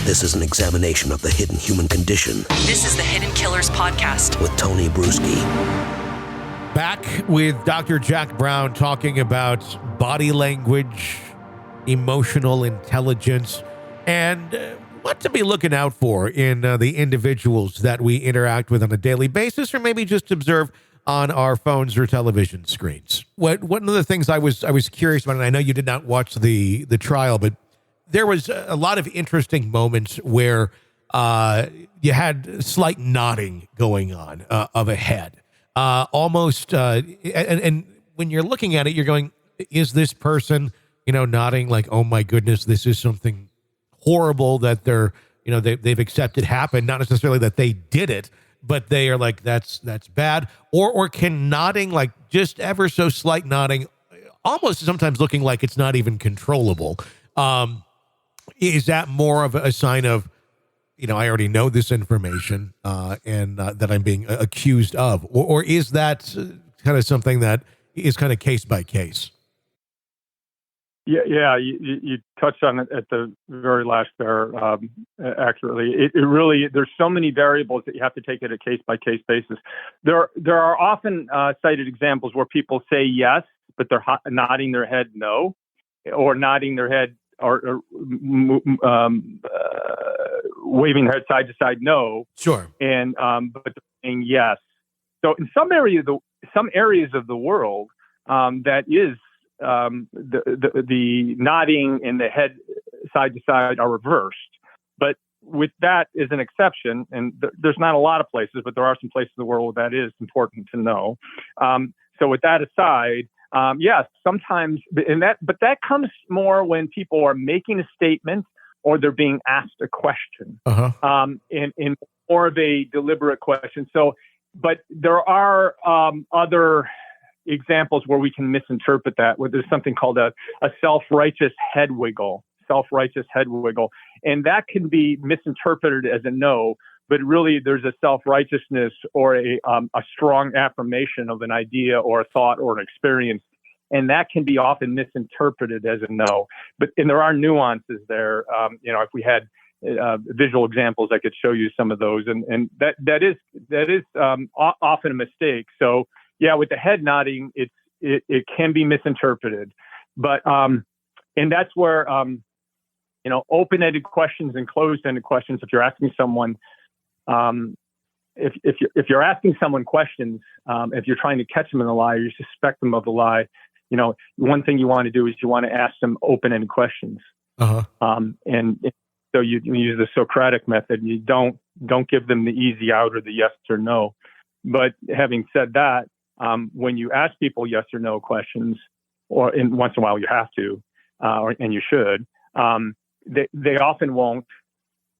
This is an examination of the hidden human condition. This is the Hidden Killers Podcast with Tony Bruschi. Back with Dr. Jack Brown talking about body language, emotional intelligence, and what to be looking out for in the individuals that we interact with on a daily basis, or maybe just observe on our phones or television screens. One of the things I was curious about, and I know you did not watch the trial, but there was a lot of interesting moments where you had slight nodding going on of a head, almost, and when you're looking at it, you're going, is this person, nodding like, oh my goodness, this is something horrible that they've accepted happened, not necessarily that they did it, but they are like, that's bad, or can nodding, like just ever so slight nodding, almost sometimes looking like it's not even controllable. Is that more of a sign of, I already know this information and that I'm being accused of, or is that kind of something that is kind of case by case? Yeah. You touched on it at the very last there accurately. It really, there's so many variables that you have to take it a case by case basis. There are often cited examples where people say yes, but they're nodding their head no, or nodding their head or waving their head side to side no. Sure. And but they're saying yes. So in some areas of the world, that is. The nodding and the head side to side are reversed, but with that is an exception, and there's not a lot of places, but there are some places in the world where that is important to know. So with that aside, yes, sometimes, but that comes more when people are making a statement or they're being asked a question, in more of a deliberate question. So, but there are other examples where we can misinterpret that, where there's something called a self-righteous head wiggle, and that can be misinterpreted as a no, but really there's a self-righteousness or a strong affirmation of an idea or a thought or an experience, and that can be often misinterpreted as a no. And there are nuances there. If we had visual examples, I could show you some of those, and that is often a mistake. So. Yeah, with the head nodding, it can be misinterpreted, but and that's where open-ended questions and closed-ended questions. If you're asking someone, if you're asking someone questions, if you're trying to catch them in a lie, or you suspect them of a lie, one thing you want to do is you want to ask them open-ended questions, and so you use the Socratic method. You don't give them the easy out or the yes or no. But having said that. When you ask people yes or no questions, or once in a while you have to, and you should, they often won't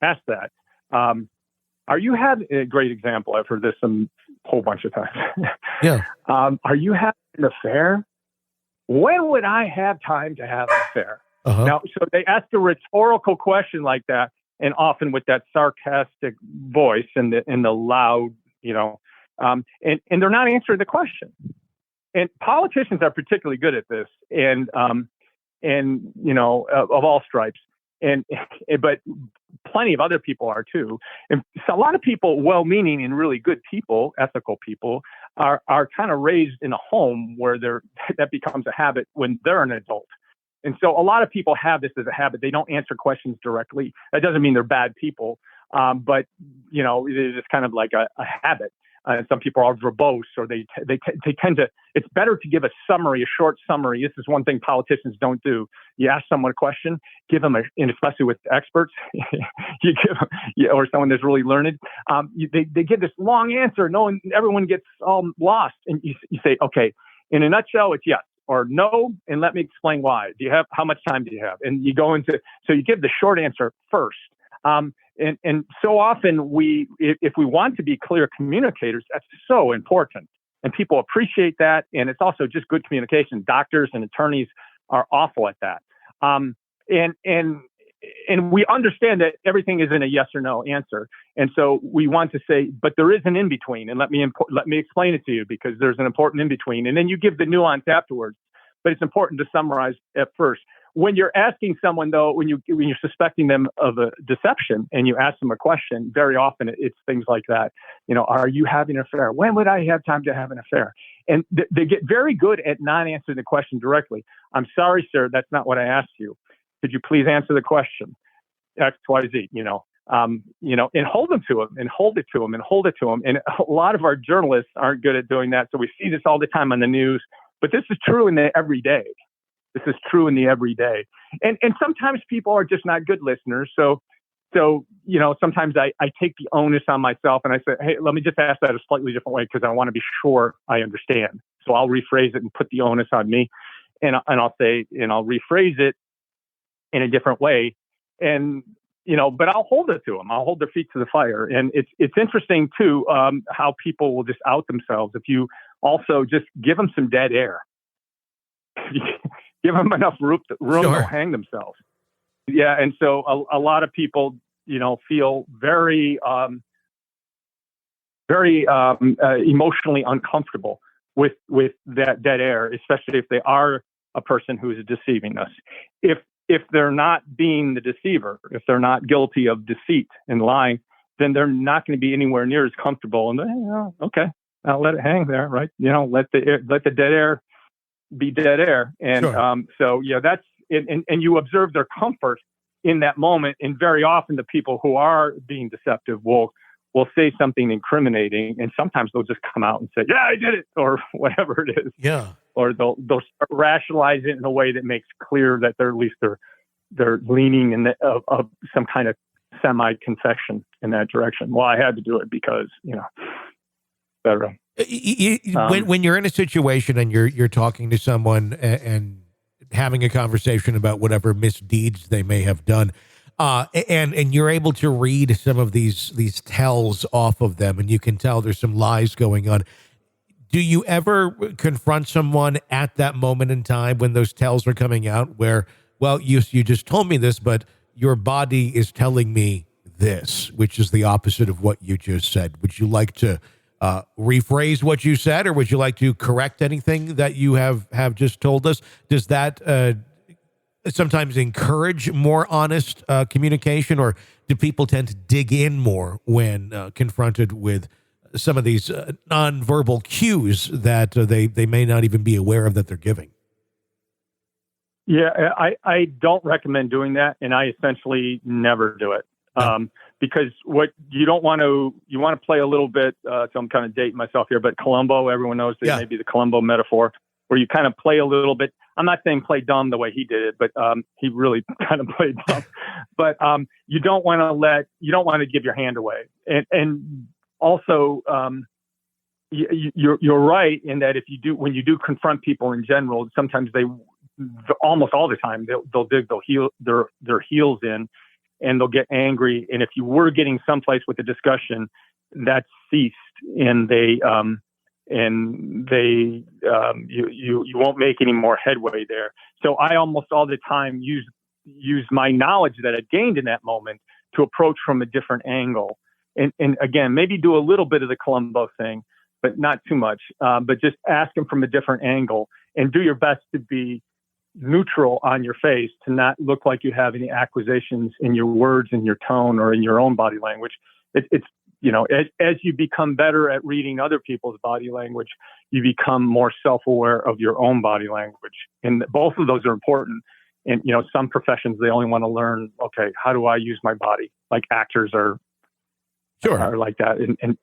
ask that. Are you having a great example? I've heard this a whole bunch of times. Yeah. Are you having an affair? When would I have time to have an affair? Now, so they ask a rhetorical question like that, and often with that sarcastic voice and the loud, and they're not answering the question. And politicians are particularly good at this, and of all stripes, but plenty of other people are too. And so a lot of people, well-meaning and really good people, ethical people, are kind of raised in a home where that becomes a habit when they're an adult. And so a lot of people have this as a habit. They don't answer questions directly. That doesn't mean they're bad people, but it is kind of like a habit. Some people are verbose, or they tend to. It's better to give a short summary. This is one thing politicians don't do. You ask someone a question, give them and especially with experts, you give them, or someone that's really learned. They give this long answer, knowing everyone gets all lost, and you say, okay, in a nutshell, it's yes or no, and let me explain why. How much time do you have? And you go into, so you give the short answer first. And so often if we want to be clear communicators, that's so important, and people appreciate that. And it's also just good communication. Doctors and attorneys are awful at that. And we understand that everything isn't a yes or no answer. And so we want to say, but there is an in between, and let me explain it to you, because there's an important in between. And then you give the nuance afterwards. But it's important to summarize at first. when you're asking someone, though, when you're suspecting them of a deception and you ask them a question, very often it's things like that. Are you having an affair? When would I have time to have an affair? And they get very good at not answering the question directly. I'm sorry, sir, that's not what I asked you. Could you please answer the question? X, Y, Z. And hold them to them, and hold it to them, and hold it to them. And a lot of our journalists aren't good at doing that. So we see this all the time on the news. But this is true in the everyday. This is true in the everyday. And sometimes people are just not good listeners. So sometimes I take the onus on myself and I say, hey, let me just ask that a slightly different way because I want to be sure I understand. So I'll rephrase it and put the onus on me. And I'll say, and I'll rephrase it in a different way. And, but I'll hold it to them. I'll hold their feet to the fire. And it's interesting too, how people will just out themselves. If you also just give them some dead air, give them enough room Sure. to hang themselves. Yeah. And so a lot of people, feel very, very emotionally uncomfortable with that dead air, especially if they are a person who is deceiving us. If they're not being the deceiver, if they're not guilty of deceit and lying, then they're not going to be anywhere near as comfortable. And okay, I'll let it hang there, right? Let the dead air be dead air. And Sure. that's and you observe their comfort in that moment. And very often the people who are being deceptive will say something incriminating, and sometimes they'll just come out and say, "Yeah, I did it," or whatever it is. Yeah. Or they'll start rationalize it in a way that makes clear that they're leaning in of some kind of semi-confession in that direction. Well, I had to do it because et cetera. When you're in a situation and you're talking to someone and having a conversation about whatever misdeeds they may have done, and you're able to read some of these tells off of them, and you can tell there's some lies going on. Do you ever confront someone at that moment in time when those tells are coming out where, well, you just told me this, but your body is telling me this, which is the opposite of what you just said? Would you like to rephrase what you said, or would you like to correct anything that you have just told us? Does that sometimes encourage more honest communication, or do people tend to dig in more when confronted with some of these nonverbal cues that they may not even be aware of that they're giving? Yeah, I don't recommend doing that, and I essentially never do it. Because what you want to play a little bit, so I'm kind of dating myself here, but Columbo, everyone knows that maybe the Columbo metaphor, where you kind of play a little bit. I'm not saying play dumb the way he did it, but he really kind of played dumb. But you don't want to give your hand away. And also, you're right in that when you do confront people in general, sometimes almost all the time, they'll dig their heels in, and they'll get angry. And if you were getting someplace with the discussion, that ceased, and you won't make any more headway there. So I almost all the time use my knowledge that I gained in that moment to approach from a different angle. And again, maybe do a little bit of the Columbo thing, but not too much. But just ask them from a different angle, and do your best to be neutral on your face, to not look like you have any accusations in your words, in your tone, or in your own body language. It's as you become better at reading other people's body language, you become more self-aware of your own body language. And both of those are important. And, some professions, they only want to learn, okay, how do I use my body? Like actors are like that. And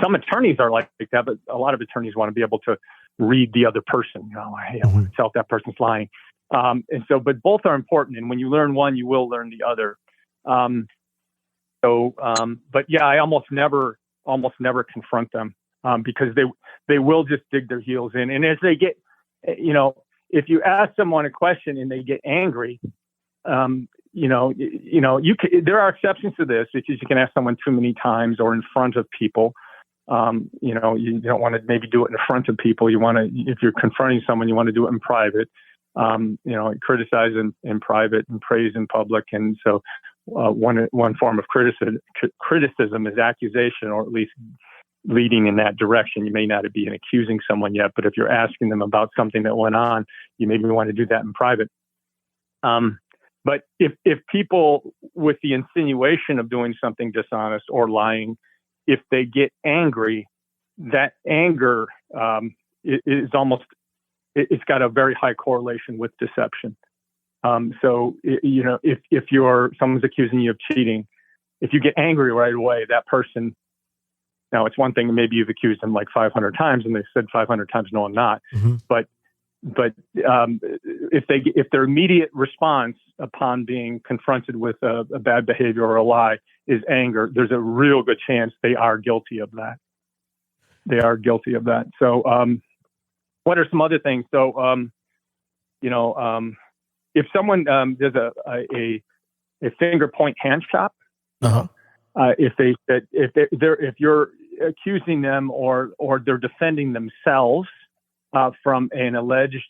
some attorneys are like that, but a lot of attorneys want to be able to read the other person. Hey, I want to tell if that person's lying. But both are important. And when you learn one, you will learn the other. But yeah, I almost never confront them, because they will just dig their heels in. And as they get, if you ask someone a question and they get angry, there are exceptions to this, because you can ask someone too many times or in front of people. You don't want to maybe do it in front of people. You want to, if you're confronting someone, you want to do it in private. Criticize in private and praise in public. And so one form of criticism is accusation, or at least leading in that direction. You may not be accusing someone yet, but if you're asking them about something that went on, you maybe want to do that in private. But if people with the insinuation of doing something dishonest or lying, if they get angry, that anger is almost, it's got a very high correlation with deception. So, if someone's accusing you of cheating, if you get angry right away, that person, now it's one thing, maybe you've accused them like 500 times and they said 500 times, no, I'm not. Mm-hmm. But if their immediate response upon being confronted with a bad behavior or a lie is anger, there's a real good chance they are guilty of that. They are guilty of that. So, what are some other things? So, if someone does a finger point hand shop, Uh-huh. if you're accusing them or they're defending themselves from an alleged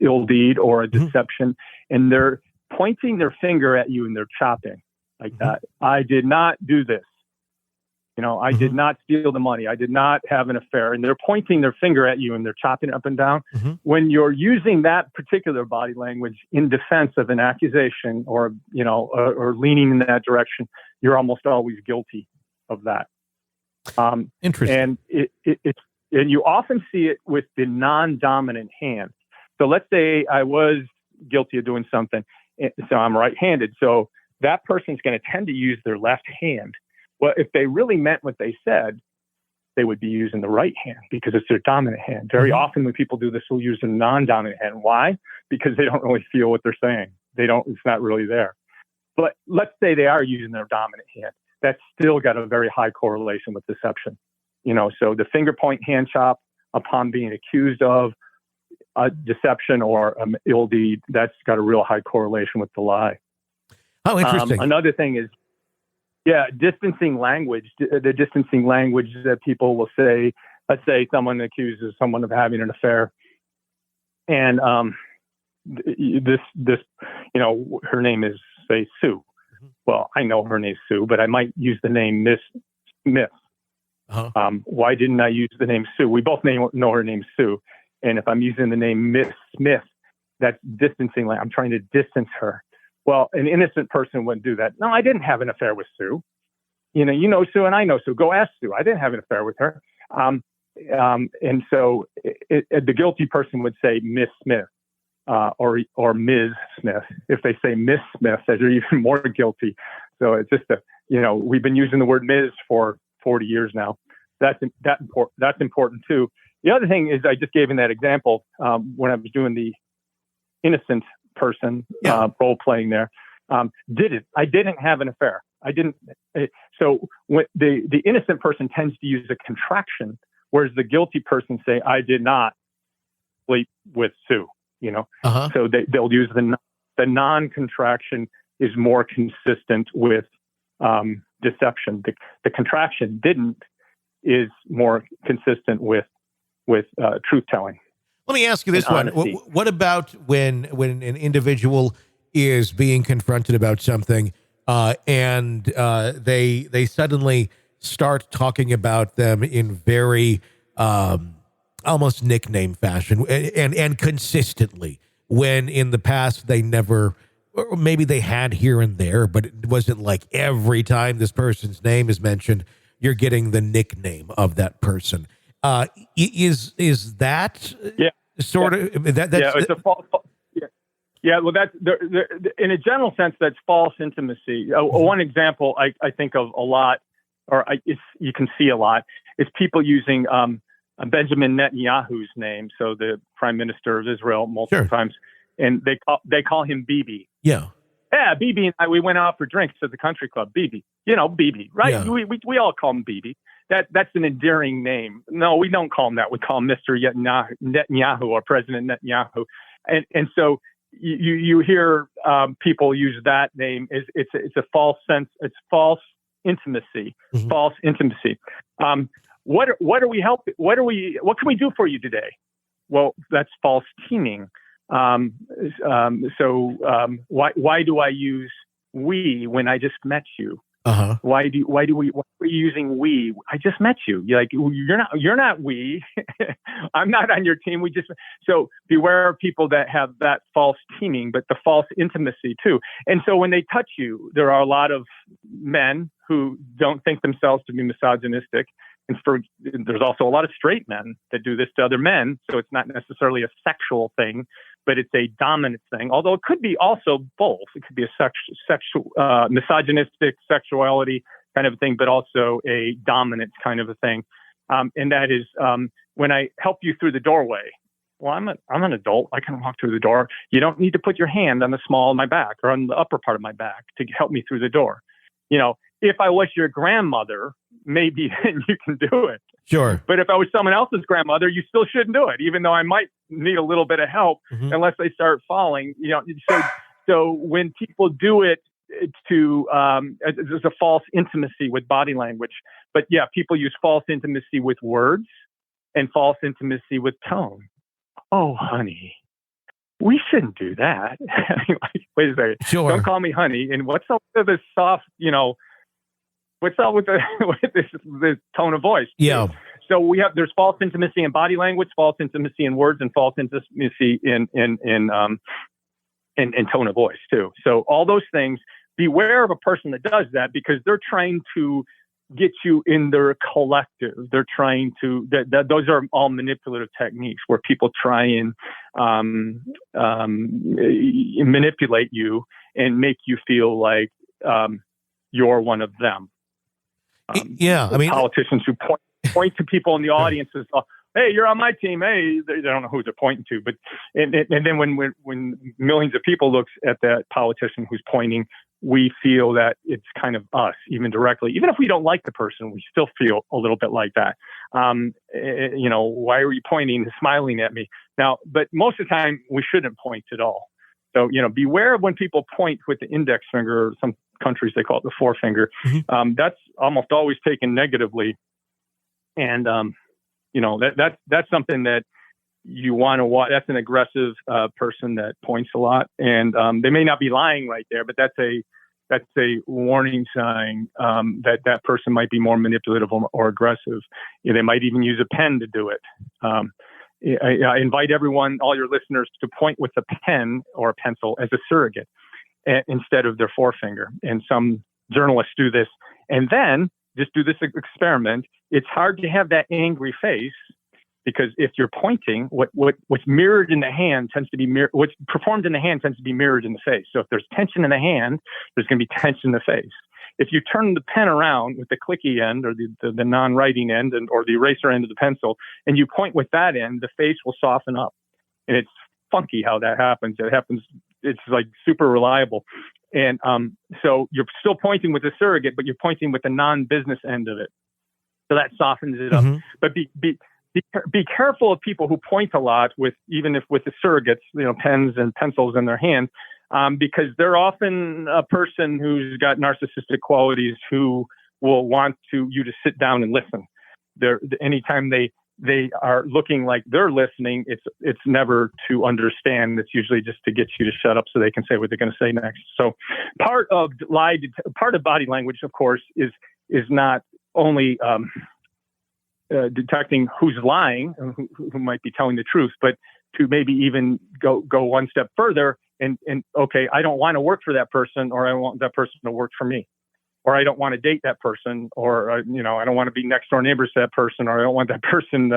ill deed or a deception, and they're pointing their finger at you and they're chopping like that. I did not do this. I did not steal the money. I did not have an affair. And they're pointing their finger at you and they're chopping up and down. When you're using that particular body language in defense of an accusation or leaning in that direction, you're almost always guilty of that. Interesting. And and you often see it with the non-dominant hand. So let's say I was guilty of doing something. So I'm right-handed. So that person's going to tend to use their left hand. Well, if they really meant what they said, they would be using the right hand because it's their dominant hand. Very often when people do this, they'll use a non-dominant hand. Why? Because they don't really feel what they're saying. It's not really there. But let's say they are using their dominant hand. That's still got a very high correlation with deception. So the finger point hand chop upon being accused of a deception or an ill deed, that's got a real high correlation with the lie. Oh, interesting. Another thing is, distancing language. The distancing language that people will say, let's say someone accuses someone of having an affair, and this her name is, say, Sue. Well, I know her name's Sue, but I might use the name Miss Smith. Why didn't I use the name Sue? We both know her name's Sue. And if I'm using the name Miss Smith, that's distancing. I'm trying to distance her. Well, an innocent person wouldn't do that. No, I didn't have an affair with Sue. You know Sue and I know Sue. Go ask Sue. I didn't have an affair with her. And so the guilty person would say Miss Smith or Ms. Smith. If they say Miss Smith, they're even more guilty. So it's just we've been using the word Ms. for 40 years now. That's important too. The other thing is, I just gave in that example when I was doing the innocent person role playing there. I didn't have an affair. I didn't. So when the innocent person tends to use a contraction, whereas the guilty person say, I did not sleep with Sue. So they'll use the non-contraction is more consistent with deception. The contraction is more consistent with truth telling. Let me ask you this one. What about when an individual is being confronted about something and they suddenly start talking about them in very almost nickname fashion and consistently, when in the past they never, or maybe they had here and there, but it wasn't like every time this person's name is mentioned, you're getting the nickname of that person. Is that sort of that's it's a false. Well, that's in a general sense, that's false intimacy. One example I think of a lot, you can see a lot, is people using Benjamin Netanyahu's name, so the Prime Minister of Israel, multiple times, and they call him Bibi. Yeah, Bibi and I, we went out for drinks at the country club. Bibi, Bibi, right? Yeah. We all call him Bibi. That's an endearing name. No, we don't call him that. We call him Mr. Netanyahu or President Netanyahu. And so you hear people use that name. It's a false sense. It's false intimacy. Mm-hmm. False intimacy. What can we do for you today? Well, that's false teaming. Why do I use we when I just met you? Uh-huh. Why are you using we? I just met you. You're not we. I'm not on your team. So beware of people that have that false teaming, but the false intimacy too. And so when they touch you, there are a lot of men who don't think themselves to be misogynistic. And there's also a lot of straight men that do this to other men. So it's not necessarily a sexual thing, but it's a dominant thing. Although it could be also both. It could be a sexual, misogynistic sexuality kind of a thing, but also a dominant kind of a thing. And that is when I help you through the doorway. Well, I'm an adult. I can walk through the door. You don't need to put your hand on the small of my back or on the upper part of my back to help me through the door. If I was your grandmother, maybe then you can do it. Sure. But if I was someone else's grandmother, you still shouldn't do it, even though I might need a little bit of help unless they start falling. So when people do it there's a false intimacy with body language. But yeah, people use false intimacy with words and false intimacy with tone. Oh, honey, we shouldn't do that. Wait a second. Sure. Don't call me honey. And what's up with this soft, what's up with this tone of voice? Yeah. So there's false intimacy in body language, false intimacy in words, and false intimacy in tone of voice too. So all those things, beware of a person that does that, because they're trying to get you in their collective. They're trying to, those are all manipulative techniques where people try and manipulate you and make you feel like you're one of them. Politicians who point to people in the audience as, hey, you're on my team. Hey, they don't know who they're pointing to, but and then when millions of people looks at that politician who's pointing, we feel that it's kind of us, even directly. Even if we don't like the person, we still feel a little bit like that. Why are you pointing, smiling at me? Now, but most of the time, we shouldn't point at all. So, beware of when people point with the index finger, or some countries they call it the forefinger. That's almost always taken negatively. And, that's something that you want to watch. That's an aggressive person that points a lot. And they may not be lying right there, but that's a warning sign that person might be more manipulative or aggressive. They might even use a pen to do it. I invite all your listeners, to point with a pen or a pencil as a surrogate instead of their forefinger. And some journalists do this. And then just do this experiment. It's hard to have that angry face, because if you're pointing, what's mirrored in the hand tends to be what's performed in the hand tends to be mirrored in the face. So if there's tension in the hand, there's going to be tension in the face. If you turn the pen around with the clicky end or the non-writing end or the eraser end of the pencil, and you point with that end, the face will soften up. And it's funky how that happens. It's like super reliable. And so you're still pointing with a surrogate, but you're pointing with the non-business end of it. So that softens it up. But be careful of people who point a lot even with the surrogates, pens and pencils in their hand, because they're often a person who's got narcissistic qualities who will want you to sit down and listen. Anytime they are looking like they're listening, it's never to understand. It's usually just to get you to shut up so they can say what they're going to say next. So part of body language, of course, is not only detecting who's lying, who might be telling the truth, but to maybe even go one step further and okay, I don't want to work for that person, or I want that person to work for me, or I don't want to date that person, or I don't want to be next door neighbors to that person, or I don't want that person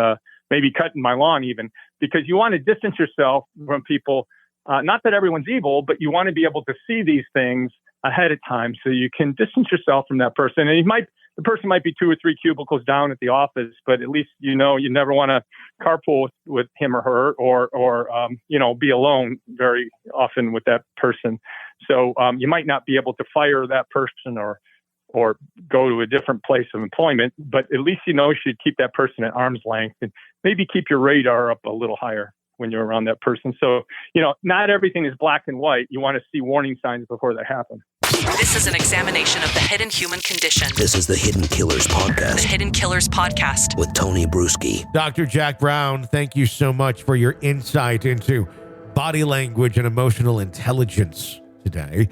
maybe cutting my lawn even, because you want to distance yourself from people. Not that everyone's evil, but you want to be able to see these things ahead of time so you can distance yourself from that person. And the person might be 2 or 3 cubicles down at the office, but at least you never want to carpool with him or her, or be alone very often with that person. So you might not be able to fire that person or go to a different place of employment, but at least you should keep that person at arm's length and maybe keep your radar up a little higher when you're around that person. So, not everything is black and white. You want to see warning signs before they happen. This is an examination of the hidden human condition. This is the Hidden Killers Podcast. The Hidden Killers Podcast. With Tony Bruschi. Dr. Jack Brown, thank you so much for your insight into body language and emotional intelligence today.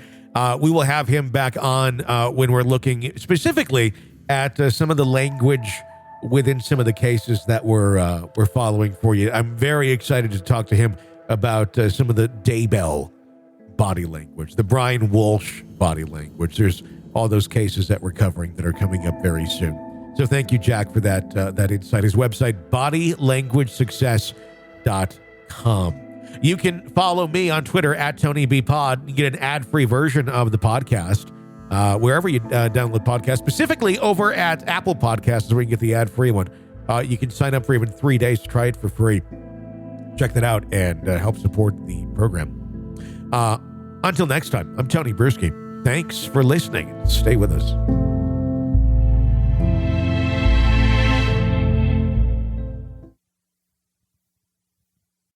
We will have him back on when we're looking specifically at some of the language within some of the cases that we're following for you. I'm very excited to talk to him about some of the Daybell body language, the Brian Walsh body language. There's all those cases that we're covering that are coming up very soon. So thank you, Jack, for that insight. His website, bodylanguagesuccess.com. You can follow me on Twitter at TonyBPod. You get an ad-free version of the podcast wherever you download podcasts, specifically over at Apple Podcasts, where you can get the ad-free one. You can sign up for even 3 days to try it for free. Check that out and help support the program. Until next time, I'm Tony Bruschi. Thanks for listening. Stay with us.